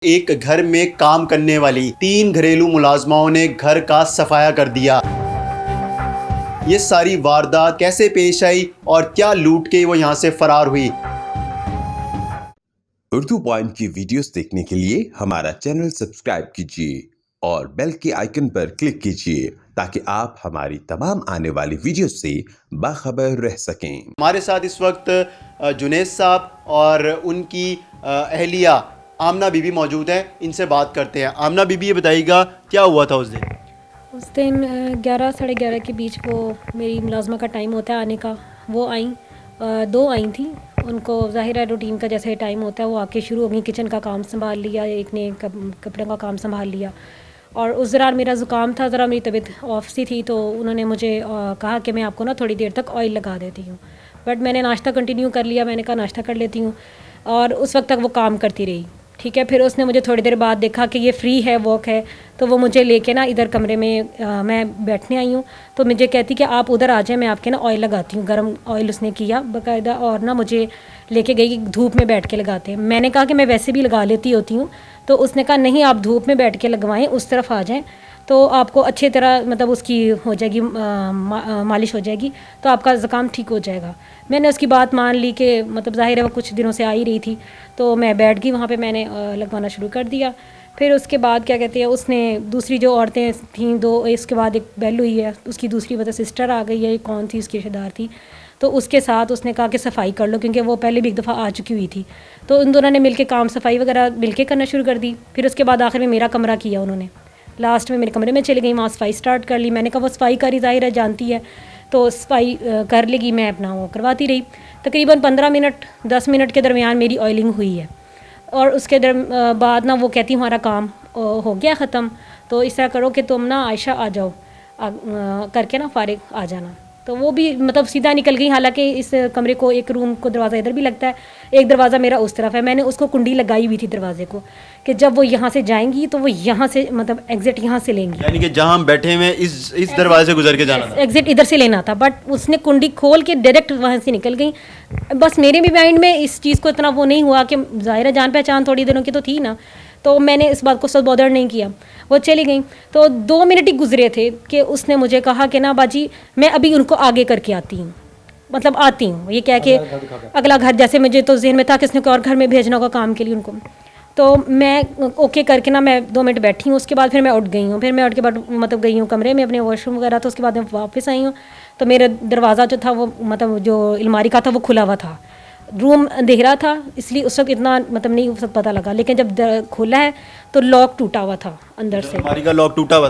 एक घर में काम करने वाली 3 घरेलू मुलाजमाओं ने घर का सफाया कर दिया। ये सारी वारदात कैसे पेश आई और क्या लूट के वो यहाँ से फरार हुई? उर्दू पॉइंट की वीडियोस देखने के लिए हमारा चैनल सब्सक्राइब कीजिए और बेल के आइकन पर क्लिक कीजिए ताकि आप हमारी तमाम आने वाली वीडियोस से बाखबर रह सकें। हमारे साथ इस वक्त जुनैद साहब और उनकी अहलिया आमना बीबी मौजूद हैं। इनसे बात करते हैं। आमना बीबी, ये बताइएगा क्या हुआ था उस दिन? उस दिन 11 साढ़े 11 के बीच वो मेरी मुलाजमा का टाइम होता है आने का। वो आई, 2 आई थी। उनको ज़ाहिर है रूटीन का जैसे टाइम होता है वो आके शुरू हो गई, किचन का काम संभाल लिया, एक ने कपड़ों का काम संभाल लिया। और उस दौरान मेरा ज़ुकाम था, ज़रा मेरी तबीयत ऑफ सी थी, तो उन्होंने मुझे कहा कि मैं आपको ना थोड़ी देर तक ऑयल लगा देती हूँ। बट मैंने नाश्ता कंटिन्यू कर लिया, मैंने कहा नाश्ता कर लेती हूँ, और उस वक्त तक वो काम करती रही। ठीक है, फिर उसने मुझे थोड़ी देर बाद देखा कि ये फ्री है, वॉक है, तो वो मुझे लेके ना इधर कमरे में मैं बैठने आई हूँ, तो मुझे कहती कि आप उधर आ जाएं, मैं आपके ना ऑयल लगाती हूँ। गर्म ऑयल उसने किया बाकायदा, और ना मुझे लेके गई धूप में बैठ के लगाते हैं। मैंने कहा कि मैं वैसे भी लगा लेती होती हूँ, तो उसने कहा नहीं, आप धूप में बैठ के लगवाएं, उस तरफ आ जाएँ तो आपको अच्छी तरह मतलब उसकी हो जाएगी, मालिश हो जाएगी, तो आपका ज़ुकाम ठीक हो जाएगा। मैंने उसकी बात मान ली कि मतलब ज़ाहिर है वो कुछ दिनों से आ ही रही थी, तो मैं बैठ गई वहाँ पे, मैंने लगवाना शुरू कर दिया। फिर उसके बाद क्या कहते हैं, उसने दूसरी जो औरतें थीं 2, इसके बाद एक बेल हुई है, उसकी दूसरी मतलब सिस्टर आ गई है, कौन थी उसकी रिश्तेदार थी, तो उसके साथ उसने कहा कि सफाई कर लो, क्योंकि वो पहले भी एक दफ़ा आ चुकी हुई थी। तो उन दोनों ने मिलके काम सफाई वगैरह मिलके करना शुरू कर दी। फिर उसके बाद आखिर में मेरा कमरा किया उन्होंने, लास्ट में मेरे कमरे में चली गई, वहाँ सफाई स्टार्ट कर ली। मैंने कहा वो सफाई करी, ज़ाहिर है जानती है, तो सफाई कर लेगी, मैं अपना वो करवाती रही। तकरीबन 15 मिनट 10 मिनट के दरमियान मेरी ऑयलिंग हुई है, और उसके बाद ना वो कहती हमारा काम हो गया ख़त्म, तो इस तरह करो कि तुम ना आयशा आ जाओ, करके ना फारिग आ जाना। तो वो भी मतलब सीधा निकल गई। हालांकि इस कमरे को, एक रूम को दरवाज़ा इधर भी लगता है, एक दरवाज़ा मेरा उस तरफ है। मैंने उसको कुंडी लगाई हुई थी दरवाजे को कि जब वो यहाँ से जाएंगी तो वो यहाँ से मतलब एग्ज़िट यहाँ से लेंगी, यानी कि जहाँ हम बैठे हुए इस दरवाजे से गुजर के जाना था। एग्ज़िट इधर से लेना था, बट उसने कुंडी खोल के डायरेक्ट वहाँ से निकल गई। बस मेरे भी माइंड में इस चीज़ को इतना वो नहीं हुआ कि ज़ाहिर है जान पहचान थोड़ी दिनों की तो थी ना, तो मैंने इस बात को सब बॉदर नहीं किया, वो चली गई। तो 2 मिनट ही गुजरे थे कि उसने मुझे कहा कि ना बाजी मैं अभी उनको आगे करके आती हूँ, मतलब आती हूँ, ये क्या कि अगला घर, जैसे मुझे तो जहन में था कि उसने कोई और घर में भेजना होगा काम के लिए उनको। तो मैं ओके करके ना मैं 2 मिनट बैठी हूँ, उसके बाद फिर मैं उठ गई हूँ। फिर मैं उठ के बाद मतलब गई हूँ कमरे में अपने वॉशरूम वगैरह, तो उसके बाद मैं वापस आई हूँ, तो मेरा दरवाज़ा जो था वो मतलब जो अलमारी का था वो खुला हुआ था। रूम अंधेरा था, इसलिए उस वक्त इतना मतलब नहीं सब पता लगा, लेकिन जब खोला है तो लॉक टूटा हुआ था अंदर से, अलमारी का लॉक टूटा हुआ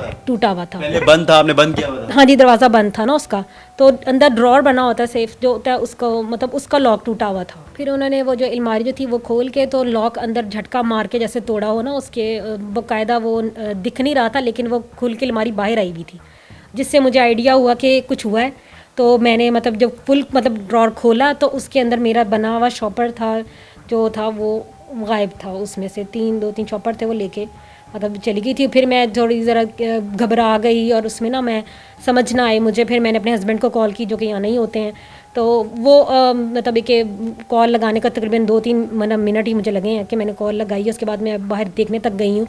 था। पहले बंद था, आपने बंद किया हुआ था? हाँ जी, दरवाज़ा बंद था ना उसका, तो अंदर ड्रॉर बना होता है, सेफ जो होता है उसको, मतलब उसका लॉक टूटा हुआ था। फिर उन्होंने वो जो अलमारी जो थी वो खोल के तो लॉक अंदर झटका मार के जैसे तोड़ा हो ना, उसके बाकायदा वो दिख नहीं रहा था, लेकिन वो खुल के अलमारी बाहर आई हुई थी, जिससे मुझे आइडिया हुआ कि कुछ हुआ है। तो मैंने मतलब जब फुल मतलब ड्रॉर खोला तो उसके अंदर मेरा बना हुआ शॉपर था, जो था वो गायब था। उसमें से 2-3 शॉपर थे, वो लेके मतलब चली गई थी। फिर मैं थोड़ी ज़रा घबरा गई, और उसमें ना मैं समझ ना आए मुझे, फिर मैंने अपने हस्बैंड को कॉल की जो कि यहाँ नहीं होते हैं, तो वो मतलब एक कॉल लगाने का तकरीबन 2-3 मिनट ही मुझे लगे हैं कि मैंने कॉल लगाई है। उसके बाद मैं बाहर देखने तक गई हूँ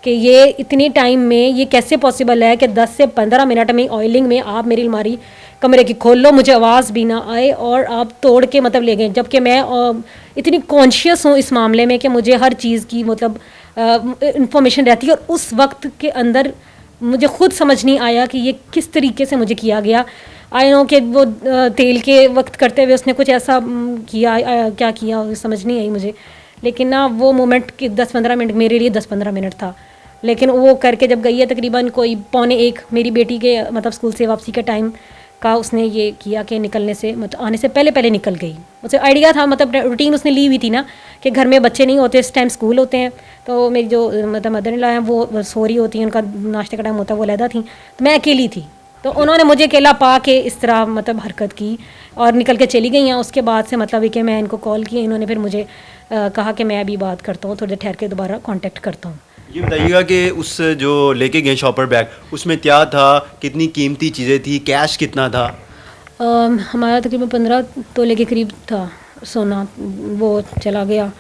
कि ये इतनी टाइम में ये कैसे पॉसिबल है कि 10 से 15 मिनट में ऑयलिंग में आप मेरी अलमारी कमरे की खोल लो, मुझे आवाज़ भी ना आए, और आप तोड़ के मतलब ले गए, जबकि मैं इतनी कॉन्शियस हूँ इस मामले में कि मुझे हर चीज़ की मतलब इंफॉर्मेशन रहती है। और उस वक्त के अंदर मुझे खुद समझ नहीं आया कि ये किस तरीके से मुझे किया गया। आई नो कि वो तेल के वक्त करते हुए उसने कुछ ऐसा किया, क्या किया समझ नहीं आई मुझे, लेकिन ना वो मोमेंट कि 10-15 मिनट मेरे लिए 10-15 मिनट था। लेकिन वो करके जब गई है तकरीबन कोई 12:45 मेरी बेटी के मतलब स्कूल से वापसी के टाइम का उसने ये किया कि निकलने से मतलब आने से पहले पहले निकल गई। उसे आइडिया था, मतलब रूटीन उसने ली हुई थी ना कि घर में बच्चे नहीं होते, इस टाइम स्कूल होते हैं, तो मेरी जो मतलब मदर इन लॉ हैं वो सो रही होती हैं, उनका नाश्ते का टाइम होता है, वो अलहदा थी, तो मैं अकेली थी। तो उन्होंने मुझे अकेला पा के इस तरह मतलब हरकत की और निकल के चली गई हैं। उसके बाद से मतलब है कि मैं इनको कॉल की, इन्होंने फिर मुझे कहा कि मैं अभी बात करता हूँ, थोड़ी देर ठहर के दोबारा कांटेक्ट करता हूँ। ये बताइएगा कि उस जो लेके गए शॉपर बैग, उसमें क्या था, कितनी कीमती चीज़ें थी, कैश कितना था? हमारा तकरीबन 15 तोले के करीब था सोना, वो चला गया,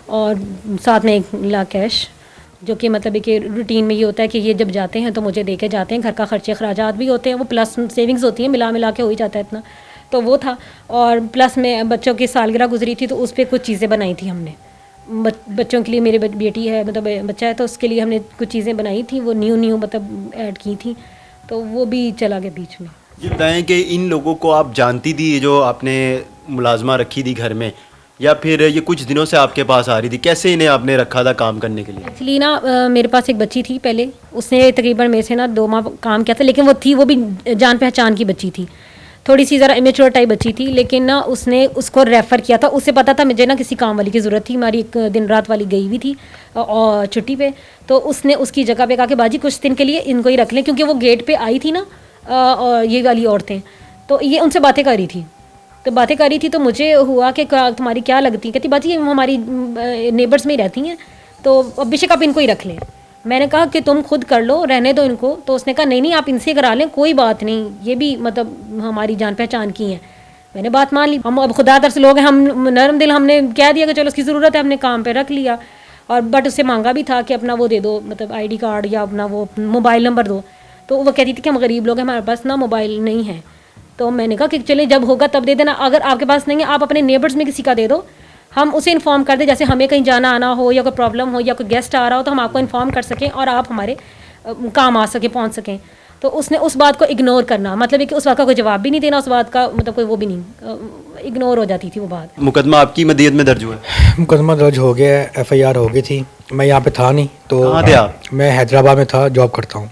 और साथ में 1 लाख कैश। जो कि मतलब कि रूटीन में ये होता है कि ये जब जाते हैं तो मुझे दे के जाते हैं, घर का खर्चे अखराजात भी होते हैं, वो प्लस सेविंग्स होती हैं, मिला मिला के हो ही जाता है इतना, तो वो था। और प्लस में बच्चों की सालगिरह गुजरी थी तो उस पर कुछ चीज़ें बनाई थी हमने, बच्चों के लिए, मेरी बेटी है मतलब बच्चा है तो उसके लिए हमने कुछ चीज़ें बनाई थी, वो न्यू मतलब ऐड की थी, तो वो भी चला गया बीच में। ये बताएं कि इन लोगों को आप जानती थी, ये जो आपने मुलाजमा रखी थी घर में, या फिर ये कुछ दिनों से आपके पास आ रही थी? कैसे इन्हें आपने रखा था काम करने के लिए? एक्चुअली ना मेरे पास एक बच्ची थी पहले, उसने तकरीबन मेरे से ना 2 माह काम किया था, लेकिन वो भी जान पहचान की बच्ची थी, थोड़ी सी ज़रा इमेच्योर टाइप बच्ची थी, लेकिन ना उसने उसको रेफ़र किया था, उसे पता था मुझे ना किसी काम वाली की ज़रूरत थी, हमारी एक दिन रात वाली गई हुई थी और छुट्टी पे, तो उसने उसकी जगह पे कहा कि बाजी कुछ दिन के लिए इनको ही रख लें, क्योंकि वो गेट पे आई थी ना और ये वाली औरतें, तो ये उनसे बातें कर रही थी, तो मुझे हुआ कि तुम्हारी क्या लगती है, कहती बाजी ये हमारी नेबर्स में ही रहती हैं, तो अब बेशक आप इनको ही रख लें। मैंने कहा कि तुम खुद कर लो, रहने दो इनको, तो उसने कहा नहीं आप इनसे करा लें, कोई बात नहीं, ये भी मतलब हमारी जान पहचान की हैं। मैंने बात मान ली, हम अब खुदा तरस लोग हैं, हम नरम दिल, हमने कह दिया कि चलो उसकी ज़रूरत है, हमने काम पे रख लिया। और बट उससे मांगा भी था कि अपना वो दे दो, मतलब ID कार्ड या अपना वो मोबाइल नंबर दो, तो वो कहती थी कि हम गरीब लोग हैं, हमारे पास ना मोबाइल नहीं है। तो मैंने कहा कि चले जब होगा तब दे देना, अगर आपके पास नहीं है आप अपने नेबर्स में किसी का दे दो, हम उसे इन्फॉर्म कर दें, जैसे हमें कहीं जाना आना हो या कोई प्रॉब्लम हो या कोई गेस्ट आ रहा हो तो हम आपको इन्फॉर्म कर सकें और आप हमारे काम आ सकें, पहुंच सकें। तो उसने उस बात को इग्नोर करना, मतलब है कि उस बात का कोई जवाब भी नहीं देना, उस बात का मतलब कोई वो भी नहीं, इग्नोर हो जाती थी वो बात। मुकदमा आपकी मदीयत में दर्ज हुआ है? मुकदमा दर्ज हो गया है, FIR हो गई थी, मैं यहाँ पे था नहीं, तो कहाँ थे आप? मैं हैदराबाद में था, जॉब करता हूँ।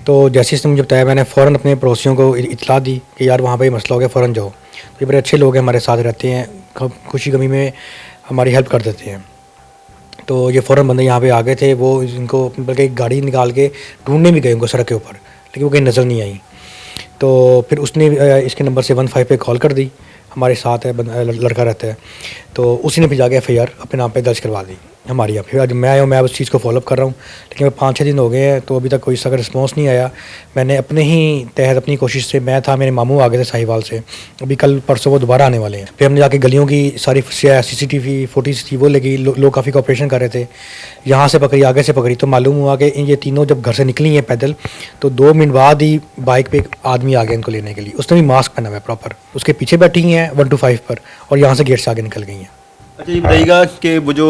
तो जैसे इसने मुझे बताया, मैंने फ़ौरन अपने पड़ोसियों को इतला दी कि यार वहाँ पे मसला हो गया, फ़ौरन जाओ। तो ये बड़े अच्छे लोग हैं, हमारे साथ रहते हैं, खुशी गमी में हमारी हेल्प कर देते हैं। तो ये फ़ौरन बंदे यहाँ पे आ गए थे, वो इनको बल्कि एक गाड़ी निकाल के ढूंढने भी गए उनको सड़क के ऊपर, लेकिन वो कहीं नज़र नहीं आई। तो फिर उसने इसके नंबर से 15 पे कॉल कर दी, हमारे साथ है लड़का रहता है, तो उसी ने फिर जाके FIR अपने नाम पे दर्ज करवा दी हमारे यहाँ। फिर आज मैं उस चीज़ को फॉलोअप कर रहा हूँ, लेकिन 5-6 दिन हो गए हैं तो अभी तक कोई इसका रिस्पॉन्स नहीं आया। मैंने अपने ही तहत अपनी कोशिश से, मैं था, मेरे मामू आ गए थे साहिवाल से, अभी कल परसों वो दोबारा आने वाले हैं। फिर हमने जाके गलियों की सारी CCTV फुटेज थी वो लेगी, लोग काफ़ी कोऑपरेशन कर रहे थे, यहाँ से पकड़ी आगे से पकड़ी, तो मालूम हुआ कि ये तीनों जब घर से निकली हैं पैदल, तो 2 मिनट बाद ही बाइक पे एक आदमी आ गया इनको लेने के लिए, उसने भी मास्क पहना हुआ है प्रॉपर, उसके पीछे बैठी हैं 125 पर और यहाँ से गेट से आगे निकल गई हैं। अच्छा ये बताइएगा कि वो जो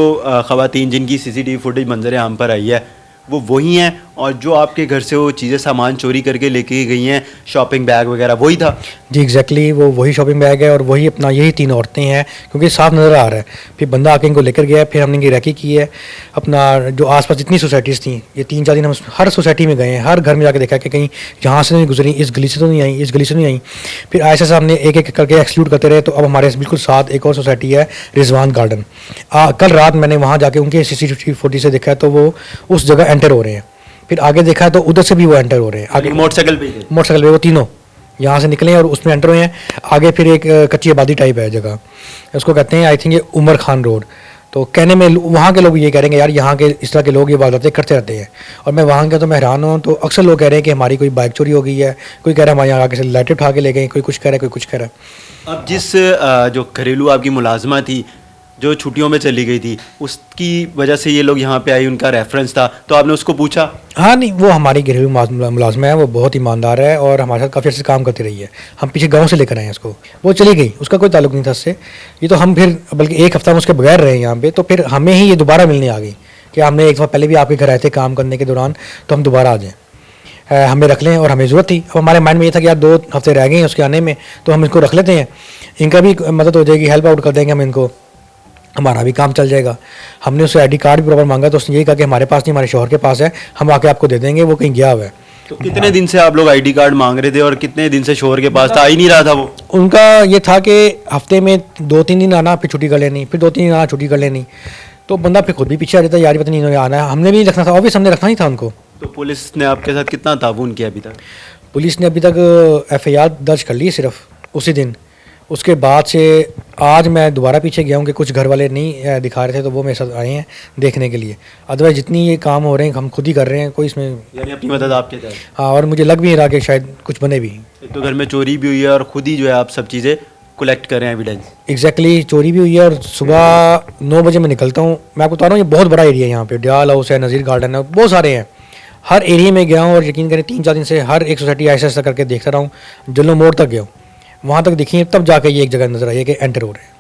ख़वातीन जिनकी CCTV फुटेज मंजर आम पर आई है वो वही हैं, और जो आपके घर से वो चीज़ें सामान चोरी करके लेके गई हैं, शॉपिंग बैग वगैरह, वही था? जी एग्जैक्टली, वो वही शॉपिंग बैग है और वही अपना, यही 3 औरतें हैं, क्योंकि साफ नज़र आ रहा है। फिर बंदा आके इनको लेकर गया, फिर हमने इनकी रैकी की है। अपना जो आसपास जितनी सोसाइटीज़ थी, ये 3-4 दिन हम हर सोसाइटी में गए हैं, हर घर में जाके देखा कि कहीं यहाँ से नहीं गुजरी, इस गली से तो नहीं आई, इस गली से नहीं आई। फिर ऐसे हमने एक एक करके एक्सक्लूड करते रहे, तो अब हमारे बिल्कुल साथ एक और सोसाइटी है रिजवान गार्डन। कल रात मैंने वहाँ जाके उनके CCTV फुटेज से देखा है, तो वो उस जगह एंटर हो रहे हैं। फिर आगे देखा है तो उधर से भी वो एंटर हो रहे हैं, आगे मोटरसाइकिल पे वो तीनों यहाँ से निकले हैं और उसमें एंटर हुए हैं। आगे फिर एक कच्ची आबादी टाइप है जगह, उसको कहते हैं आई थिंक ये उमर खान रोड। तो कहने में वहाँ के लोग ये कह रहे हैं यार यहाँ के इस तरह के लोग ये वारदातें करते रहते हैं, और मैं वहाँ का तो मैं हैरान हूँ। तो अक्सर लोग कह रहे हैं कि हमारी कोई बाइक चोरी हो गई है, कोई कह रहा है हमारे यहाँ आगे से लाइटें उठा के ले गए, कोई कुछ कह रहा है, कोई कुछ कह रहा है। अब जिस जो घरेलू आपकी मुलाजमा थी जो छुट्टियों में चली गई थी, उसकी वजह से ये लोग यहाँ पे आई, उनका रेफरेंस था, तो आपने उसको पूछा? हाँ नहीं, वो हमारी घरेलू मुलाजमा है, वो बहुत ईमानदार है और हमारे साथ काफ़ी अच्छे काम करती रही है। हम पीछे गांव से लेकर आए हैं उसको, वो चली गई, उसका कोई ताल्लुक नहीं था उससे। ये तो हम फिर बल्कि 1 हफ्ता हम उसके बगैर रहे यहाँ पे, तो फिर हमें ही ये दोबारा मिलने आ गई कि हमने 1 हफ्ता पहले भी आपके घर आए थे काम करने के दौरान, तो हम दोबारा आ जाएँ, हमें रख लें। और हमें ज़रूरत थी, अब हमारे माइंड में ये था कि यार 2 हफ्ते रह गए हैं उसके आने में, तो हम इसको रख लेते हैं, इनका भी मदद हो जाएगी, हेल्प आउट कर देंगे हम इनको, हमारा भी काम चल जाएगा। हमने उससे ID कार्ड भी प्रॉपर मांगा, तो उसने यही कहा कि हमारे पास नहीं, हमारे शौहर के पास है, हम आके आपको दे देंगे, वो कहीं गया हुआ है। तो कितने दिन से आप लोग ID कार्ड मांग रहे थे और कितने दिन से शौहर के पास था, आ ही नहीं रहा था वो? उनका ये था कि हफ्ते में 2-3 दिन आना, फिर छुट्टी कर लेनी, फिर 2-3 दिन आना, छुट्टी कर लेनी। तो बंदा फिर खुद भी पीछे आ जाता है, यार पता नहीं इन्होंने आना है, हमने भी रखना था, ऑब्वियस हमने रखना ही था उनको। तो पुलिस ने आपके साथ कितना ताउन किया अभी तक? पुलिस ने अभी तक FIR दर्ज कर ली सिर्फ उसी दिन। उसके बाद से आज मैं दोबारा पीछे गया हूँ कि कुछ घर वाले नहीं दिखा रहे थे, तो वो मेरे साथ आए हैं देखने के लिए। अदरवाइज जितनी ये काम हो रहे हैं हम खुद ही कर रहे हैं, कोई इसमें यानी अपनी मदद आपके साथ। हाँ, और मुझे लग भी नहीं रहा कि शायद कुछ बने भी। एक तो घर में चोरी भी हुई है और खुद ही जो है आप सब चीज़ें कलेक्ट कर रहे हैं एविडेंस? एग्जैक्टली चोरी भी हुई है और सुबह 9 बजे मैं निकलता हूँ। मैं आपको बता रहा हूँ ये बहुत बड़ा एरिया है, यहाँ पे डियाल हाउस है, नज़ीर गार्डन है, बहुत सारे हैं। हर एरिया में गया हूँ और यकीन करें 3-4 दिन से हर एक सोसाइटी ऐसा ऐसा करके देखता रहा हूँ। जल्लो मोड़ तक गया हूँ, वहाँ तक देखिए, तब जाके ये एक जगह नज़र आई है कि एंटर हो रहे हैं।